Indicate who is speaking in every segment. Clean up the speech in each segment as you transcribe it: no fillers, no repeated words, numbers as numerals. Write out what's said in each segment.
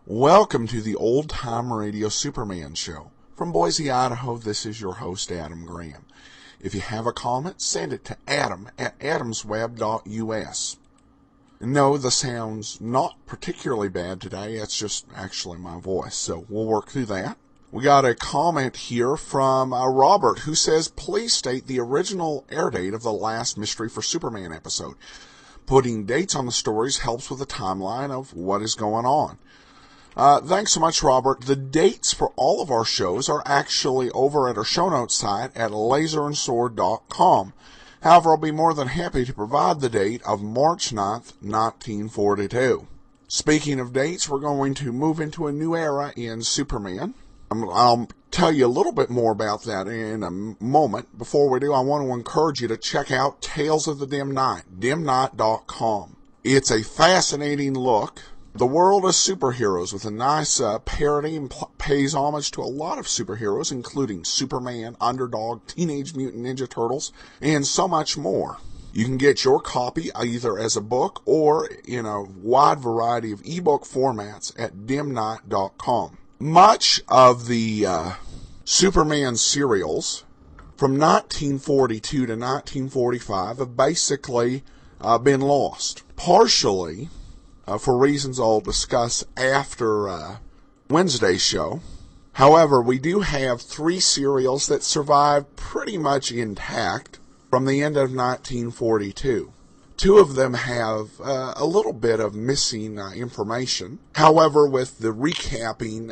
Speaker 1: Welcome to the Old Time Radio Superman Show. From Boise, Idaho, this is your host, Adam Graham. If you have a comment, send it to adam@adamsweb.us. No, the sound's not particularly bad today. It's just actually my voice, so we'll work through that. We got a comment here from Robert, who says, please state the original air date of the last Mystery for Superman episode. Putting dates on the stories helps with the timeline of what is going on. Thanks so much, Robert. The dates for all of our shows are actually over at our show notes site at laserandsword.com. However, I'll be more than happy to provide the date of March 9th, 1942. Speaking of dates, we're going to move into a new era in Superman. I'll tell you a little bit more about that in a moment. Before we do, I want to encourage you to check out Tales of the Dim Night, dimnight.com. It's a fascinating look the world of superheroes with a nice parody and pays homage to a lot of superheroes, including Superman, Underdog, Teenage Mutant Ninja Turtles, and so much more. You can get your copy either as a book or in a wide variety of ebook formats at dimnight.com. Much of the Superman serials from 1942 to 1945 have basically been lost, partially for reasons I'll discuss after Wednesday's show. However, we do have 3 serials that survive pretty much intact from the end of 1942. 2 of them have a little bit of missing information. However, with the recapping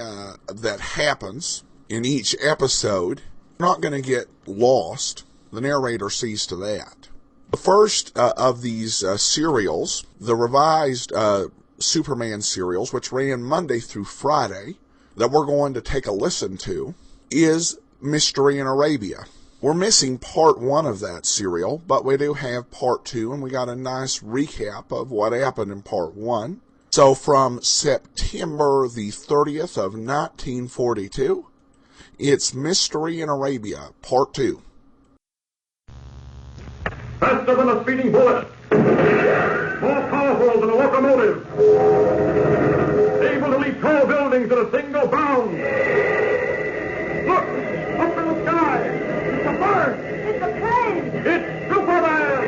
Speaker 1: that happens in each episode, you're not going to get lost. The narrator sees to that. The first of these serials, the revised Superman serials, which ran Monday through Friday, that we're going to take a listen to, is Mystery in Arabia. We're missing part 1 of that serial, but we do have part 2, and we got a nice recap of what happened in part 1. So from September the 30th of 1942, it's Mystery in Arabia, part 2.
Speaker 2: Faster than a speeding bullet. More powerful than a locomotive. Able to leap tall buildings at a single bound. Look! Up in the sky! It's a bird!
Speaker 3: It's a plane!
Speaker 2: It's Superman!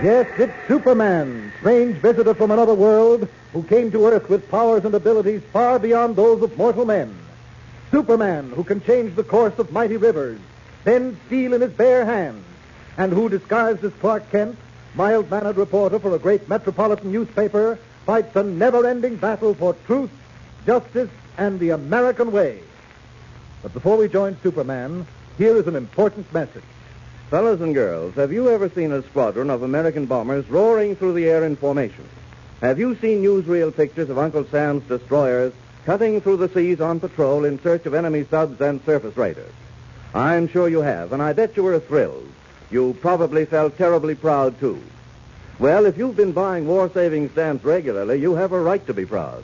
Speaker 4: Yes, it's Superman, strange visitor from another world who came to Earth with powers and abilities far beyond those of mortal men. Superman, who can change the course of mighty rivers, bend steel in his bare hands, and who, disguised as Clark Kent, mild-mannered reporter for a great metropolitan newspaper, fights a never-ending battle for truth, justice, and the American way. But before we join Superman, here is an important message.
Speaker 5: Fellas and girls, have you ever seen a squadron of American bombers roaring through the air in formation? Have you seen newsreel pictures of Uncle Sam's destroyers cutting through the seas on patrol in search of enemy subs and surface raiders? I'm sure you have, and I bet you were thrilled. You probably felt terribly proud, too. Well, if you've been buying war-saving stamps regularly, you have a right to be proud.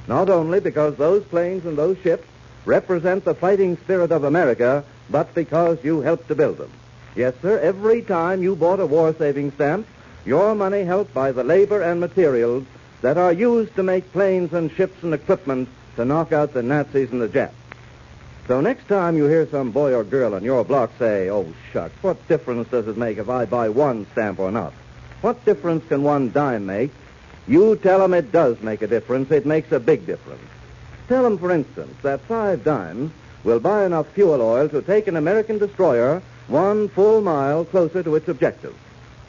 Speaker 5: Not only because those planes and those ships represent the fighting spirit of America, but because you helped to build them. Yes, sir, every time you bought a war-saving stamp, your money helped buy the labor and materials that are used to make planes and ships and equipment to knock out the Nazis and the Japs. So next time you hear some boy or girl on your block say, oh, shucks, what difference does it make if I buy one stamp or not? What difference can one dime make? You tell them it does make a difference. It makes a big difference. Tell them, for instance, that 5 dimes will buy enough fuel oil to take an American destroyer 1 full mile closer to its objective.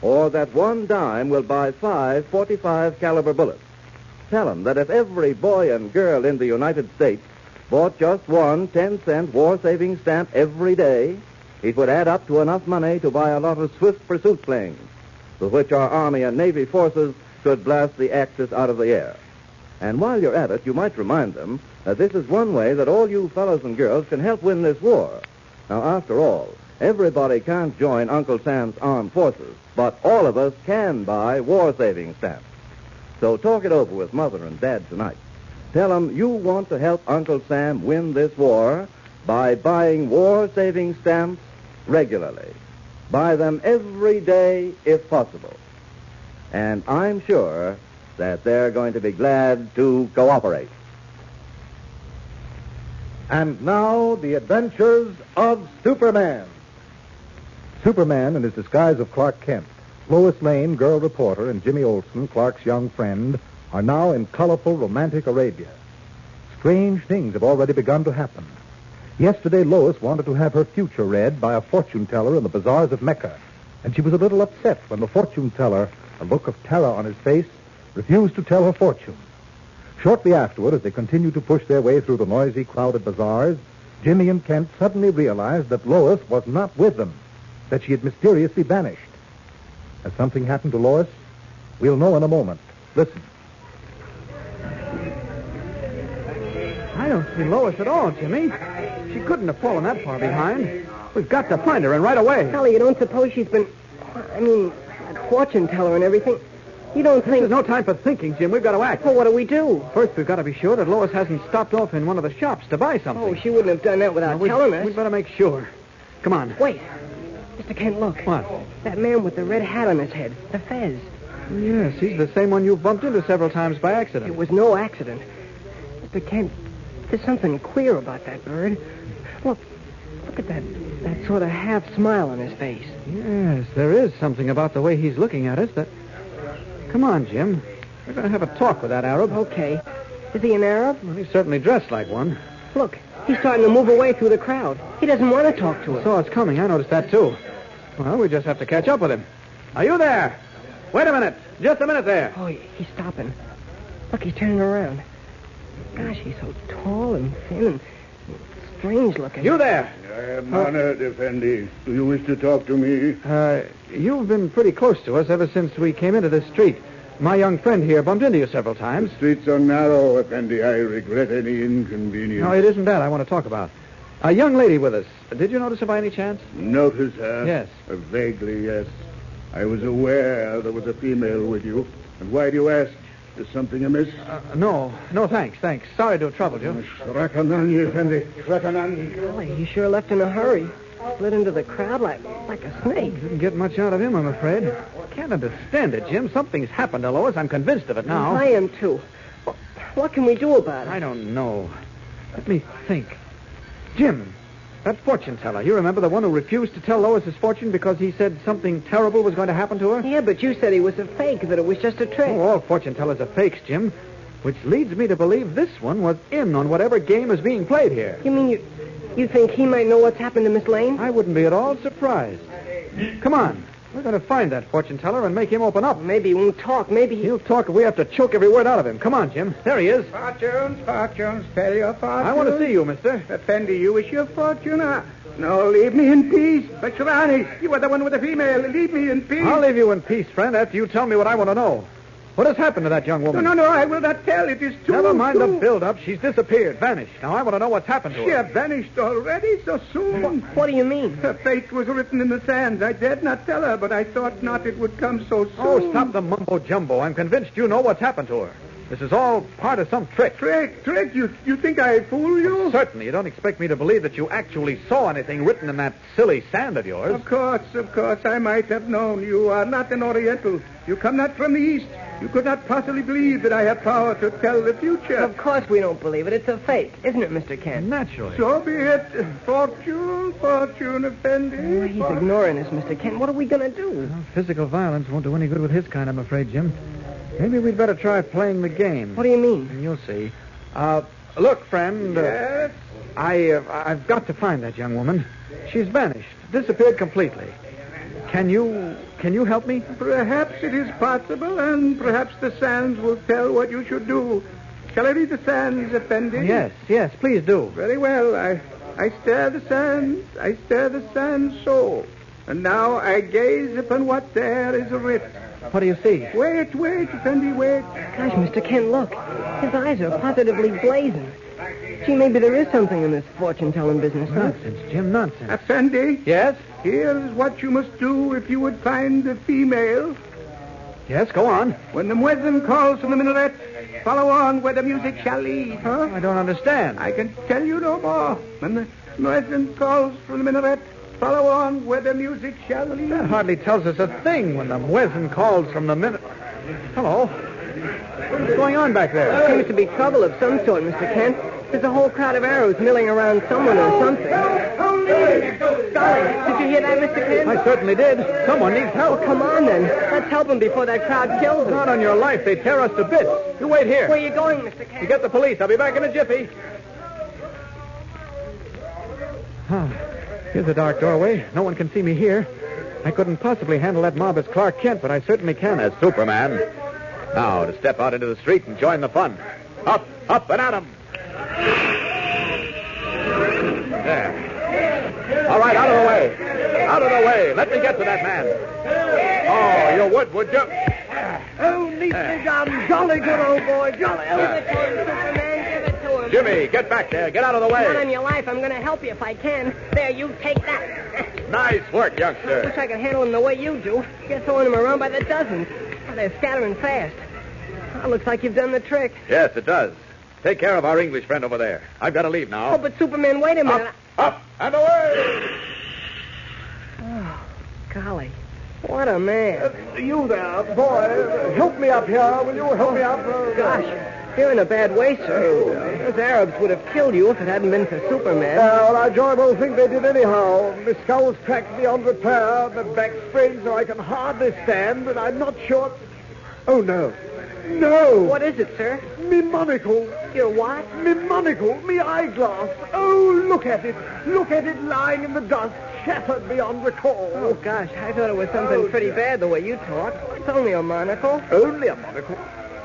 Speaker 5: Or that 1 dime will buy 5 .45 caliber bullets. Tell them that if every boy and girl in the United States bought just one 10-cent war-saving stamp every day, it would add up to enough money to buy a lot of swift pursuit planes, with which our Army and Navy forces could blast the Axis out of the air. And while you're at it, you might remind them that this is one way that all you fellows and girls can help win this war. Now, after all, everybody can't join Uncle Sam's armed forces, but all of us can buy war-saving stamps. So talk it over with Mother and Dad tonight. Tell them you want to help Uncle Sam win this war by buying war-saving stamps regularly. Buy them every day if possible. And I'm sure that they're going to be glad to cooperate.
Speaker 4: And now, the adventures of Superman. Superman, in his disguise of Clark Kent, Lois Lane, girl reporter, and Jimmy Olsen, Clark's young friend, are now in colorful, romantic Arabia. Strange things have already begun to happen. Yesterday, Lois wanted to have her future read by a fortune teller in the bazaars of Mecca, and she was a little upset when the fortune teller, a look of terror on his face, refused to tell her fortune. Shortly afterward, as they continued to push their way through the noisy, crowded bazaars, Jimmy and Kent suddenly realized that Lois was not with them, that she had mysteriously vanished. Has something happened to Lois? We'll know in a moment. Listen.
Speaker 3: I don't see Lois at all, Jimmy. She couldn't have fallen that far behind. We've got to find her, and right away.
Speaker 6: Golly, you don't suppose she's been... that fortune teller and everything. You don't think...
Speaker 3: There's no time for thinking, Jim. We've got to act.
Speaker 6: Well, what do we do?
Speaker 3: First, we've got to be sure that Lois hasn't stopped off in one of the shops to buy something.
Speaker 6: Oh, she wouldn't have done that without telling us.
Speaker 3: We'd better make sure. Come on.
Speaker 6: Wait. Mr. Kent, look.
Speaker 3: What?
Speaker 6: That man with the red hat on his head. The fez.
Speaker 3: Yes, he's the same one you've bumped into several times by accident.
Speaker 6: It was no accident. Mr. Kent, there's something queer about that bird. Look at that sort of half smile on his face.
Speaker 3: Yes, there is something about the way he's looking at us that... Come on, Jim. We're going to have a talk with that Arab.
Speaker 6: Okay. Is he an Arab?
Speaker 3: Well, he's certainly dressed like one.
Speaker 6: Look, he's starting to move away through the crowd. He doesn't want to talk to us.
Speaker 3: Saw us coming. I noticed that, too. Well, we just have to catch up with him. Are you there? Wait a minute. Just a minute there.
Speaker 6: Oh, he's stopping. Look, he's turning around. Gosh, he's so tall and thin and strange looking.
Speaker 3: You there?
Speaker 2: I am honored, Effendi. Do you wish to talk to me?
Speaker 3: You've been pretty close to us ever since we came into this street. My young friend here bumped into you several times.
Speaker 2: The streets are narrow, Effendi. I regret any inconvenience.
Speaker 3: No, it isn't that I want to talk about. A young lady with us. Did you notice her by any chance?
Speaker 2: Notice her?
Speaker 3: Yes.
Speaker 2: Vaguely, yes. I was aware there was a female with you. And why do you ask? Is something amiss?
Speaker 3: No, thanks. Sorry to have troubled you.
Speaker 2: Shrakanani, Effendi. Shrakanani.
Speaker 6: Golly, he sure left in a hurry. Slid into the crowd like a snake.
Speaker 3: Didn't get much out of him, I'm afraid. Can't understand it, Jim. Something's happened to Lois. I'm convinced of it now.
Speaker 6: I am, too. What can we do about it?
Speaker 3: I don't know. Let me think. Jim, that fortune teller. You remember the one who refused to tell Lois his fortune because he said something terrible was going to happen to her?
Speaker 6: Yeah, but you said he was a fake, that it was just a trick.
Speaker 3: Oh, all fortune tellers are fakes, Jim. Which leads me to believe this one was in on whatever game is being played here.
Speaker 6: You mean you think he might know what's happened to Miss Lane?
Speaker 3: I wouldn't be at all surprised. Come on. We're going to find that fortune teller and make him open up.
Speaker 6: Maybe he won't talk. Maybe
Speaker 3: He'll talk if we have to choke every word out of him. Come on, Jim. There he is.
Speaker 2: Fortunes, tell your fortunes.
Speaker 3: I want to see you, mister.
Speaker 2: Effendi, you wish your fortune? No, leave me in peace. Bacharani, you are the one with the female. Leave me in peace.
Speaker 3: I'll leave you in peace, friend, after you tell me what I want to know. What has happened to that young woman?
Speaker 2: No, I will not tell. It is too...
Speaker 3: Never mind the build-up. She's disappeared, vanished. Now, I want to know what's happened to her.
Speaker 2: She has vanished already so soon.
Speaker 6: What do you mean?
Speaker 2: Her fate was written in the sands. I dared not tell her, but I thought not it would come so soon.
Speaker 3: Oh, stop the mumbo-jumbo. I'm convinced you know what's happened to her. This is all part of some trick.
Speaker 2: Trick? You think I fool you?
Speaker 3: Certainly. You don't expect me to believe that you actually saw anything written in that silly sand of yours.
Speaker 2: Of course. I might have known. You are not an Oriental. You come not from the East. You could not possibly believe that I have power to tell the future.
Speaker 6: Of course we don't believe it. It's a fake, isn't it, Mr. Kent?
Speaker 3: Naturally.
Speaker 2: So be it. Fortune, Effendi.
Speaker 6: Oh, he's ignoring us, Mr. Kent. What are we going to do?
Speaker 3: Well, physical violence won't do any good with his kind, I'm afraid, Jim. Maybe we'd better try playing the game.
Speaker 6: What do you mean?
Speaker 3: And you'll see. Look, friend.
Speaker 2: Yes?
Speaker 3: I've got to find that young woman. She's vanished. Disappeared completely. Can you help me?
Speaker 2: Perhaps it is possible, and perhaps the sands will tell what you should do. Shall I read the sands, Effendi?
Speaker 3: Yes, please do.
Speaker 2: Very well. I stare the sands so. And now I gaze upon what there is writ.
Speaker 3: What do you see?
Speaker 2: Wait, Effendi, wait.
Speaker 6: Gosh, Mr. Kent, look. His eyes are positively blazing. Gee, maybe there is something in this fortune-telling business, huh?
Speaker 3: Nonsense, Jim, nonsense.
Speaker 2: Effendi?
Speaker 3: Yes?
Speaker 2: Here's what you must do if you would find the female.
Speaker 3: Yes, go on.
Speaker 2: When the muezzin calls from the minaret, follow on where the music shall lead. Huh?
Speaker 3: I don't understand.
Speaker 2: I can tell you no more. When the muezzin calls from the minaret, follow on where the music shall lead.
Speaker 3: That hardly tells us a thing when the muezzin calls from the minute. Hello. What's going on back there?
Speaker 6: There seems to be trouble of some sort, Mr. Kent. There's a whole crowd of arrows milling around someone or something. Golly, did you hear that, Mr. Kent?
Speaker 3: I certainly did. Someone needs help.
Speaker 6: Well, come on, then. Let's help him before that crowd kills him.
Speaker 3: Not on your life. They tear us to bits. You wait here.
Speaker 6: Where are you going, Mr. Kent?
Speaker 3: You get the police. I'll be back in a jiffy. Here's a dark doorway. No one can see me here. I couldn't possibly handle that mob as Clark Kent, but I certainly can as Superman. Now, to step out into the street and join the fun. Up, and at 'em. There. All right, out of the way. Out of the way. Let me get to that man. Oh, you would you?
Speaker 6: Oh, neatly done. Jolly good old boy. Jolly. Give it to him, Superman. Give it to him.
Speaker 3: Jimmy, get back there. Get out of the way.
Speaker 6: Not on your life. I'm going to help you if I can. There, you take that.
Speaker 3: Nice work, youngster.
Speaker 6: Wish I could handle them the way you do. You're throwing them around by the dozens. Oh, they're scattering fast. Oh, looks like you've done the trick.
Speaker 3: Yes, it does. Take care of our English friend over there. I've got to leave now.
Speaker 6: Oh, but Superman, wait a minute.
Speaker 3: Up, and away!
Speaker 6: Oh, golly. What a man.
Speaker 4: You there, boy. Help me up here. Will you help me up?
Speaker 6: Gosh, you're in a bad way, sir. Those Arabs would have killed you if it hadn't been for Superman.
Speaker 4: Well, I jolly well think they did anyhow. My skull's cracked beyond repair, my back's sprained so I can hardly stand, and I'm not sure... Oh, no. No!
Speaker 6: What is it, sir?
Speaker 4: Me monocle.
Speaker 6: Your what?
Speaker 4: Me monocle. Me eyeglass. Oh, look at it. Look at it lying in the dust, shattered beyond recall.
Speaker 6: Oh, gosh, I thought it was something pretty bad the way you talk. It's only a monocle.
Speaker 4: Only a monocle.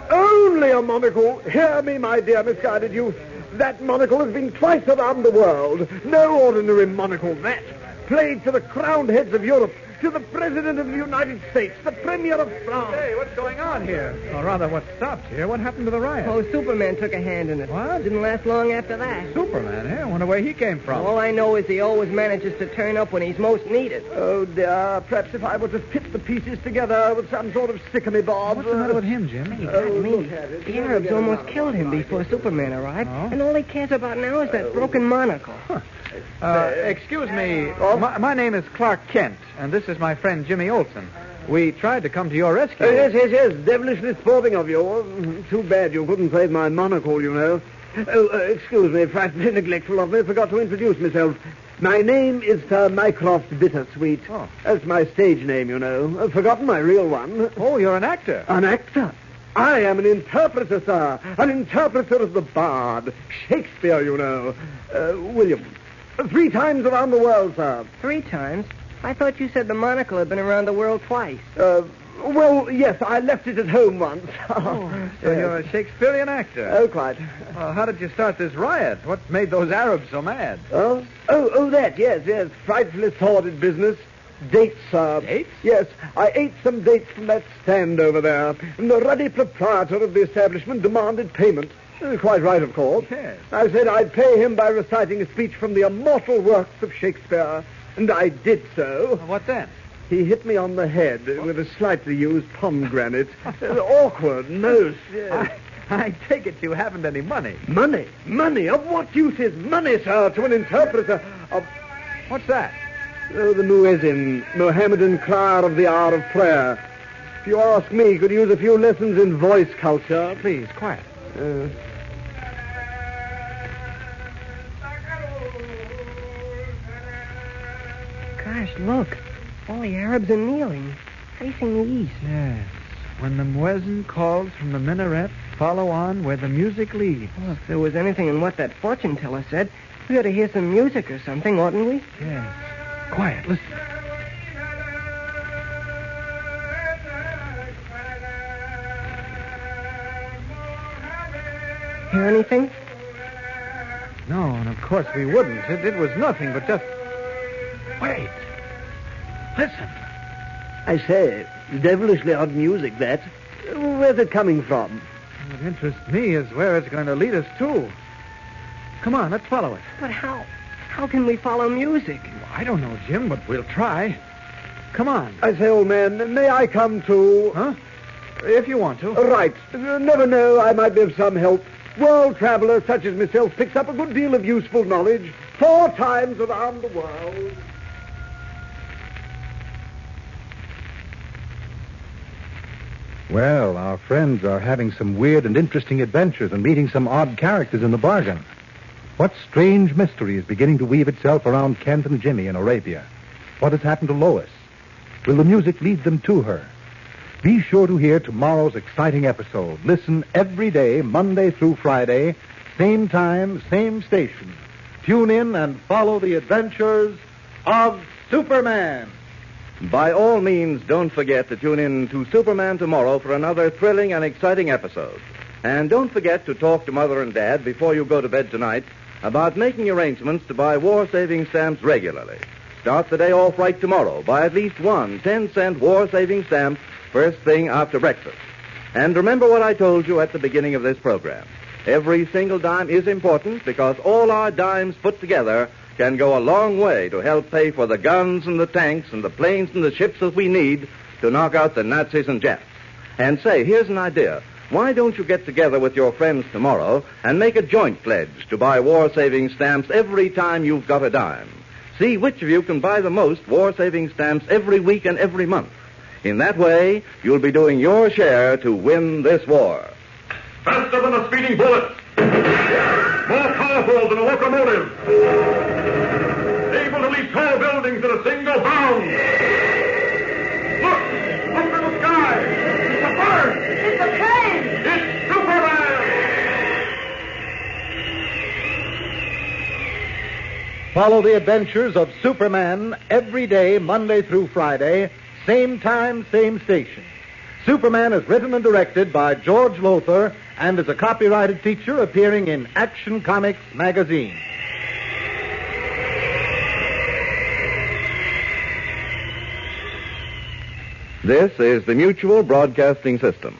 Speaker 4: Only a monocle. Hear me, my dear misguided youth. That monocle has been twice around the world. No ordinary monocle, that. Played to the crowned heads of Europe, to the President of the United States, the Premier of France.
Speaker 3: Hey, what's going on here? Or rather, what stopped here? What happened to the riot?
Speaker 6: Oh, Superman took a hand in it.
Speaker 3: What?
Speaker 6: Didn't last long after that.
Speaker 3: Superman, eh? I wonder where he came from.
Speaker 6: All I know is he always manages to turn up when he's most needed.
Speaker 4: Oh, dear. Perhaps if I were to fit the pieces together with some sort of sickomy bob.
Speaker 3: What's the matter with him, Jim?
Speaker 6: He got me. The Arabs almost killed him before Superman arrived.
Speaker 3: Oh?
Speaker 6: And all he cares about now is that broken monocle.
Speaker 3: Excuse me. My name is Clark Kent, and this is my friend Jimmy Olsen. We tried to come to your rescue.
Speaker 4: Yes. Devilishly sporting of you. Too bad you couldn't save my monocle, you know. Oh, excuse me, frightfully neglectful of me. Forgot to introduce myself. My name is Sir Mycroft Bittersweet.
Speaker 3: Oh.
Speaker 4: That's my stage name, you know. Forgotten my real one.
Speaker 3: Oh, you're an actor.
Speaker 4: An actor? I am an interpreter, sir. An interpreter of the bard. Shakespeare, you know. William. 3 times around the world, sir.
Speaker 6: 3 times? I thought you said the monocle had been around the world twice.
Speaker 4: Well, yes, I left it at home once.
Speaker 3: So you're a Shakespearean actor.
Speaker 4: Oh, quite.
Speaker 3: How did you start this riot? What made those Arabs so mad?
Speaker 4: Oh, that, yes. Frightfully sordid business. Dates, sir.
Speaker 3: Dates?
Speaker 4: Yes, I ate some dates from that stand over there. And the ruddy proprietor of the establishment demanded payment. Quite right, of course.
Speaker 3: Yes.
Speaker 4: I said I'd pay him by reciting a speech from the immortal works of Shakespeare. And I did so.
Speaker 3: What then?
Speaker 4: He hit me on the head with a slightly used pomegranate. Awkward, most. Yes.
Speaker 3: I take it you haven't any money.
Speaker 4: Money? Money? Of what use is money, sir, to an interpreter of...
Speaker 3: What's that?
Speaker 4: Oh, the muezzin, Mohammedan crier of the hour of prayer. If you ask me, could use a few lessons in voice culture.
Speaker 3: Please, quiet.
Speaker 6: Gosh, look. All the Arabs are kneeling, facing the east.
Speaker 3: Yes. When the muezzin calls from the minaret, follow on where the music leads.
Speaker 6: Well, if there was anything in what that fortune teller said, we ought to hear some music or something, oughtn't we?
Speaker 3: Yes. Quiet, listen.
Speaker 6: Hear anything?
Speaker 3: No, and of course we wouldn't. It was nothing but just... Wait. Listen.
Speaker 4: I say, devilishly odd music, that. Where's it coming from?
Speaker 3: What interests me is where it's going to lead us to. Come on, let's follow it.
Speaker 6: But how? How can we follow music?
Speaker 3: I don't know, Jim, but we'll try. Come on.
Speaker 4: I say, old man, may I come too?
Speaker 3: Huh? If you want to.
Speaker 4: Right. Never know, I might be of some help. World traveler such as myself picks up a good deal of useful knowledge 4 times around the world.
Speaker 7: Well, our friends are having some weird and interesting adventures and meeting some odd characters in the bargain. What strange mystery is beginning to weave itself around Kent and Jimmy in Arabia? What has happened to Lois? Will the music lead them to her? Be sure to hear tomorrow's exciting episode. Listen every day, Monday through Friday, same time, same station. Tune in and follow the adventures of Superman.
Speaker 5: By all means, don't forget to tune in to Superman tomorrow for another thrilling and exciting episode. And don't forget to talk to Mother and Dad before you go to bed tonight about making arrangements to buy war-saving stamps regularly. Start the day off right tomorrow. Buy at least one 10-cent war-saving stamp first thing after breakfast. And remember what I told you at the beginning of this program. Every single dime is important because all our dimes put together can go a long way to help pay for the guns and the tanks and the planes and the ships that we need to knock out the Nazis and Japs. And say, here's an idea. Why don't you get together with your friends tomorrow and make a joint pledge to buy war-saving stamps every time you've got a dime? See which of you can buy the most war-saving stamps every week and every month. In that way, you'll be doing your share to win this war.
Speaker 8: Faster than a speeding bullet. More powerful than a locomotive. Able to leap tall buildings in a single bound. Look! Up in the sky! It's a bird!
Speaker 9: It's a plane!
Speaker 8: It's Superman!
Speaker 4: Follow the adventures of Superman every day, Monday through Friday, same time, same station. Superman is written and directed by George Lothar and is a copyrighted feature appearing in Action Comics magazine.
Speaker 5: This is the Mutual Broadcasting System.